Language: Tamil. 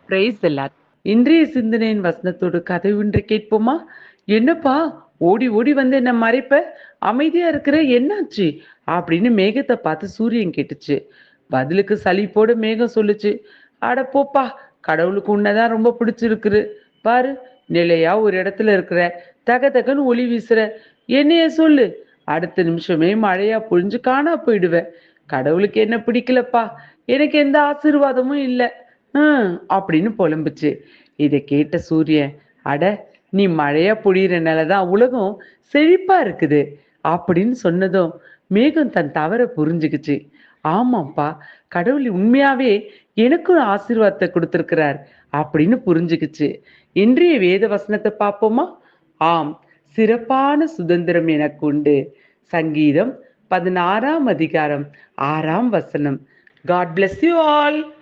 Praise the Lord. இன்றைய சிந்தனையின் வசனத்தோடு கதை ஒன்று கேட்போமா? என்னப்பா ஓடி ஓடி வந்து என்ன மறைப்ப? அமைதியா இருக்கிற, என்னாச்சு? அப்படின்னு மேகத்தை பார்த்து சூரியன் கேட்டுச்சு. பதிலுக்கு சலிப்போட மேகம் சொல்லுச்சு, அட போப்பா, கடவுளுக்கு உன்னதான் ரொம்ப பிடிச்சிருக்குது. பாரு, நிலையா ஒரு இடத்துல இருக்கிற, தக தகன்னு ஒளி வீசுற. என்னைய சொல்லு, அடுத்த நிமிஷமே மழையா பொழிஞ்சு காணா போயிடுவ. கடவுளுக்கு என்ன பிடிக்கலப்பா, எனக்கு எந்த ஆசீர்வாதமும் இல்ல. அப்படின்னு புலம்புச்சு. இதை கேட்ட சூரியன், அட, நீ மழையா பொழியறனாலதான் உலகம் செழிப்பா இருக்குது அப்படின்னு சொன்னதும் மேகம் தன் தவற புரிஞ்சுக்குச்சு. ஆமாப்பா, கடவுள் உண்மையாவே எனக்கும் ஆசீர்வாதத்தை கொடுத்திருக்கிறார் அப்படின்னு புரிஞ்சுக்குச்சு. இன்றைய வேத வசனத்தை பார்ப்போமா? ஆம், சிறப்பான சுதந்திரம் எனக்கு உண்டு. சங்கீதம் 16 அதிகாரம் 6 வசனம். God bless you all.